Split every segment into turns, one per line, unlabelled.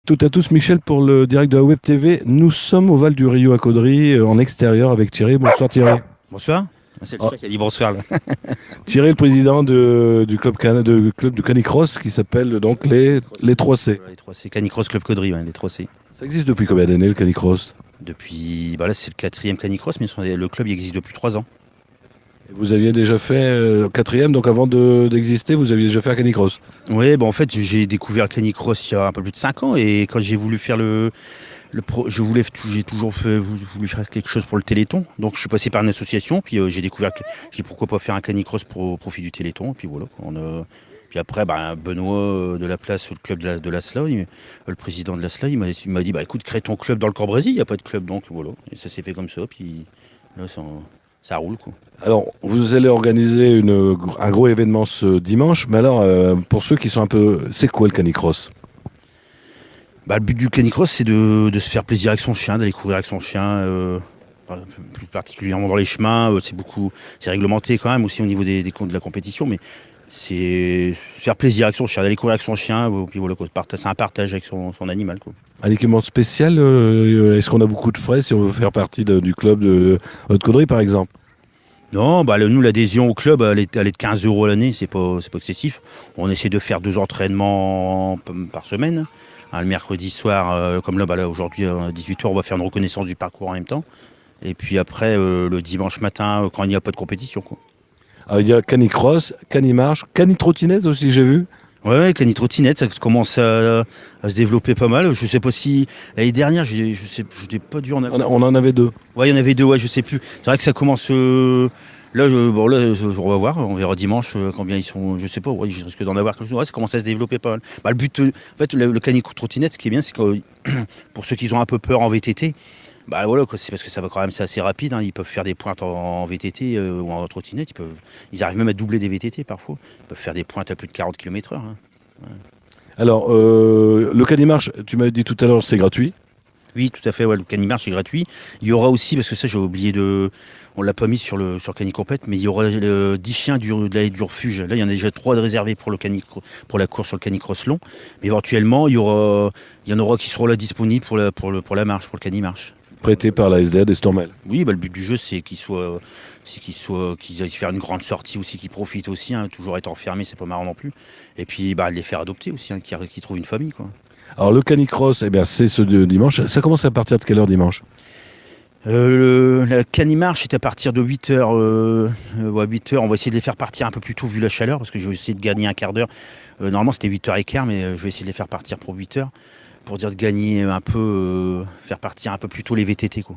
Toutes à tous, Michel pour le direct de la Web TV. Nous sommes au Val du Rio à Caudry, en extérieur avec Thierry. Bonsoir Thierry.
Bonsoir. C'est le
Ah,
chat qui a dit bonsoir là.
Thierry, le président du club de canicross qui s'appelle donc les 3C.
Les 3C, Canicross Club Caudry, ouais, les 3C.
Ça existe depuis combien d'années le canicross?
Depuis, bah là c'est le quatrième Canicross, mais le club il existe depuis 3 ans.
Vous aviez déjà fait quatrième, donc avant d'exister, vous aviez déjà fait un canicross.
Oui, bon en fait j'ai découvert le Canicross il y a un peu plus de 5 ans et quand j'ai voulu faire j'ai toujours voulu faire quelque chose pour le Téléthon. Donc je suis passé par une association, puis j'ai découvert j'ai dit pourquoi pas faire un Canicross au profit du Téléthon, et puis voilà. Puis après, Benoît de la place, le club de l'Asla, le président de l'Asla, il m'a dit bah écoute, crée ton club dans le Corbrésil, il n'y a pas de club, donc voilà. Et ça s'est fait comme ça, puis là ça roule quoi.
Alors, vous allez organiser un gros événement ce dimanche, mais alors, pour ceux qui sont un peu... C'est quoi le canicross?
Bah, le but du Canicross, c'est de se faire plaisir avec son chien, d'aller courir avec son chien, plus particulièrement dans les chemins. C'est réglementé quand même aussi au niveau des comptes de la compétition, mais c'est se faire plaisir avec son chien, d'aller courir avec son chien, puis voilà, quoi, c'est un partage avec son animal, quoi.
Un équipement spécial, est-ce qu'on a beaucoup de frais si on veut faire partie du club de Haute-Caudry par exemple?
Non, nous l'adhésion au club, elle est de 15 € l'année, c'est pas excessif. On essaie de faire 2 entraînements par semaine. Le mercredi soir, comme là aujourd'hui à 18 h, on va faire une reconnaissance du parcours en même temps. Et puis après, le dimanche matin, quand il n'y a pas de compétition, quoi.
Alors, il y a canicross, canimarche, canitrottinette aussi, j'ai vu.
Ouais, canitrottinette, ça commence à se développer pas mal. Je sais pas si l'année dernière, je n'ai pas dû en avoir.
On en avait deux.
Ouais, il y en avait deux, ouais, je sais plus. C'est vrai que ça commence. Là, on va voir, on verra dimanche combien ils sont. Je sais pas, ouais, je risque d'en avoir quelque chose. Ouais, ça commence à se développer pas mal. Le but, en fait, le canico-trottinette, ce qui est bien, c'est que pour ceux qui ont un peu peur en VTT, voilà, quoi, c'est parce que ça va quand même, c'est assez rapide. Hein, ils peuvent faire des pointes en VTT ou en trottinette. Ils arrivent même à doubler des VTT parfois. Ils peuvent faire des pointes à plus de 40 km/h. Hein. Ouais.
Alors, le canimarche, tu m'avais dit tout à l'heure, c'est gratuit.
Oui, tout à fait, ouais, le Canimarche est gratuit. Il y aura aussi, parce que ça j'ai oublié on l'a pas mis sur Canicompète, mais il y aura 10 chiens du refuge. Là, il y en a déjà 3 de réservés pour pour la course sur le Canicross long. Mais éventuellement, il y en aura qui seront là disponibles pour la marche, pour le Canimarche.
Prêté par la SDA des Stormel.
Oui, le but du jeu, c'est qu'ils aillent faire une grande sortie aussi, qu'ils profitent aussi. Hein, toujours être enfermé, c'est pas marrant non plus. Et puis, les faire adopter aussi, hein, qu'ils trouvent une famille, quoi.
Alors, le canicross, eh bien, c'est ce de dimanche. Ça commence à partir de quelle heure dimanche?
La Canimarche est à partir de 8 h. 8 h, on va essayer de les faire partir un peu plus tôt vu la chaleur, parce que je vais essayer de gagner un quart d'heure. Normalement, c'était 8 h 15, mais je vais essayer de les faire partir pour 8 h, pour dire de gagner un peu, faire partir un peu plus tôt les VTT, quoi.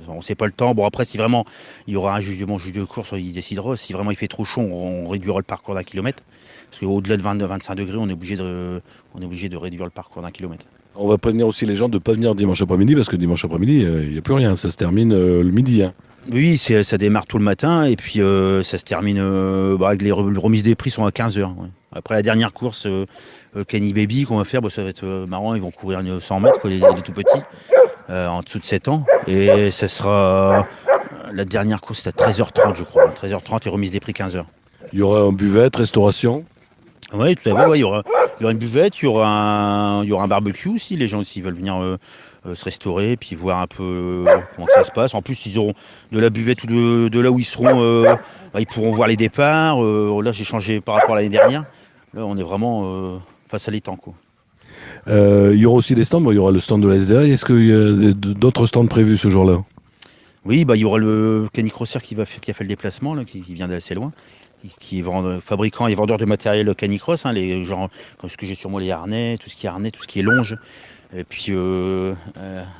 On sait pas le temps. Bon, après, si vraiment il y aura un juge de course, il décidera. Si vraiment il fait trop chaud, on réduira le parcours d'1 kilomètre. Parce qu'au-delà de 25 degrés, on est obligé de réduire le parcours d'1 kilomètre.
On va prévenir aussi les gens de ne pas venir dimanche après-midi, parce que dimanche après-midi, il n'y a plus rien. Ça se termine le midi. Hein.
Oui, ça démarre tôt le matin et puis ça se termine. Avec les remises des prix sont à 15 h. Ouais. Après la dernière course, Kenny Baby qu'on va faire, ça va être marrant. Ils vont courir 100 mètres, quoi, les tout petits, en dessous de 7 ans. Et ça sera la dernière course, c'est à 13 h 30, je crois. 13 h 30 et remise des prix 15 h.
Il y aura un buvette, restauration.
Oui, tout à fait. Ouais, il y aura une buvette, il y aura un barbecue aussi. Les gens aussi veulent venir se restaurer et puis voir un peu comment ça se passe. En plus, ils auront de la buvette ou de là où ils seront, ils pourront voir les départs. Là, j'ai changé par rapport à l'année dernière. Là, on est vraiment face à l'étang, quoi.
Il y aura aussi des stands. Bon, il y aura le stand de la SDA. Est-ce qu'il y a d'autres stands prévus ce jour-là?
Oui, il y aura le canicrosseur qui a fait le déplacement, là, qui vient d'assez loin, qui est fabricant et vendeur de matériel canicross, hein, les genre comme ce que j'ai sur moi, les harnais, tout ce qui est longe, et puis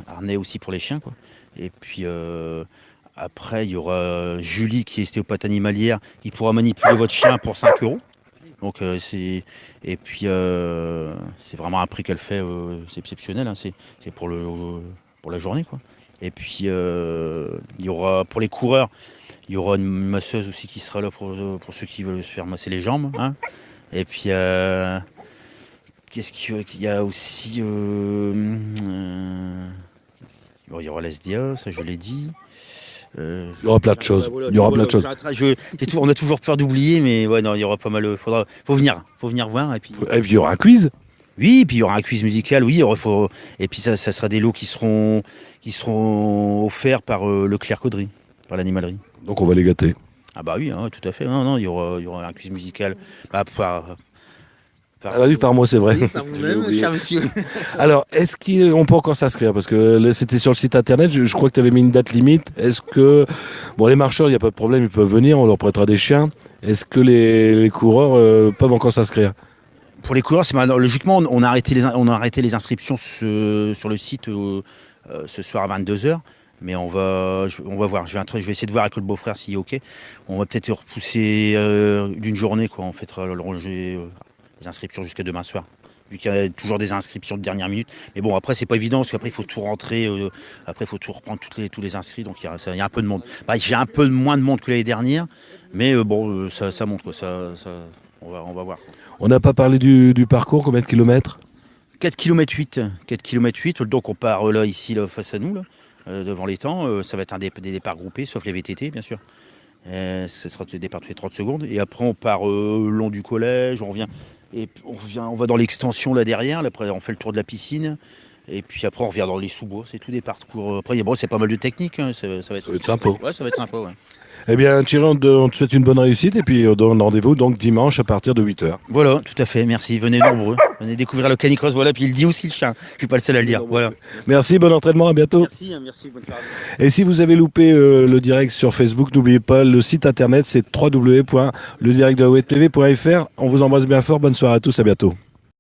harnais aussi pour les chiens, quoi. Et puis après il y aura Julie qui est ostéopathe animalière qui pourra manipuler votre chien pour 5 €. Donc et puis c'est vraiment un prix qu'elle fait, c'est exceptionnel, hein, c'est pour la journée, quoi. Et puis il y aura pour les coureurs, il y aura une masseuse aussi qui sera là pour ceux qui veulent se faire masser les jambes, hein. Et puis qu'est-ce qu'il y a aussi, il y aura l'SDA, ça je l'ai dit.
Il y aura plein de choses.
Voilà,
Il y aura plein de choses.
on a toujours peur d'oublier, mais ouais, non, il y aura pas mal. Faut venir voir. Et puis
Il y aura un quiz.
Oui, puis il y aura un quiz musical, oui, et puis ça sera des lots qui seront offerts par Leclerc Caudry, par l'animalerie.
Donc on va les gâter.
Ah bah oui, hein, tout à fait. Non, non, il y aura un quiz musical. Bah,
Ah bah oui, par moi, c'est vrai.
oui, par
Je l'ai
vous-même,
oublié.
cher monsieur.
Alors, est-ce qu'on peut encore s'inscrire? Parce que là, c'était sur le site internet, je crois que tu avais mis une date limite. Est-ce que, bon, les marcheurs, il n'y a pas de problème, ils peuvent venir, on leur prêtera des chiens. Est-ce que les coureurs peuvent encore s'inscrire?
Pour les coureurs, logiquement, on a arrêté les inscriptions sur le site ce soir à 22 h. Mais on va voir. Je vais essayer de voir avec le beau-frère s'il est OK. On va peut-être repousser d'une journée, quoi. On fêtera les inscriptions jusqu'à demain soir. Vu qu'il y a toujours des inscriptions de dernière minute. Mais bon, après, c'est pas évident parce qu'après, il faut tout rentrer. Après, il faut tout reprendre tous les inscrits. Donc, il y a un peu de monde. Bah, j'ai un peu moins de monde que l'année dernière. Mais bon, ça monte, quoi. On va voir.
On n'a pas parlé du parcours, combien de kilomètres?
4 km 8. 4 km 8. Donc, on part là, ici, là, face à nous, là, devant l'étang. Ça va être des départs groupés, sauf les VTT, bien sûr. Ce sera des départs toutes les 30 secondes. Et après, on part le long du collège. On va dans l'extension là derrière. Là, après, on fait le tour de la piscine. Et puis après, on revient dans les sous-bois. C'est tout des parcours. Après, bon, c'est pas mal de technique. Hein. Ça va être
sympa.
Ouais, ça va être sympa. Ouais.
Eh bien, Thierry, on te souhaite une bonne réussite et puis on donne rendez-vous donc dimanche à partir de 8h.
Voilà, tout à fait. Merci. Venez nombreux. Venez découvrir le canicross. Voilà. Puis il dit aussi le chien. Je suis pas le seul à le dire. Voilà.
Merci, bon entraînement, à bientôt.
Merci. Bonne soirée.
Et si vous avez loupé le direct sur Facebook, n'oubliez pas, le site internet c'est www.ledirectdewebtv.fr. On vous embrasse bien fort, bonne soirée à tous, à bientôt.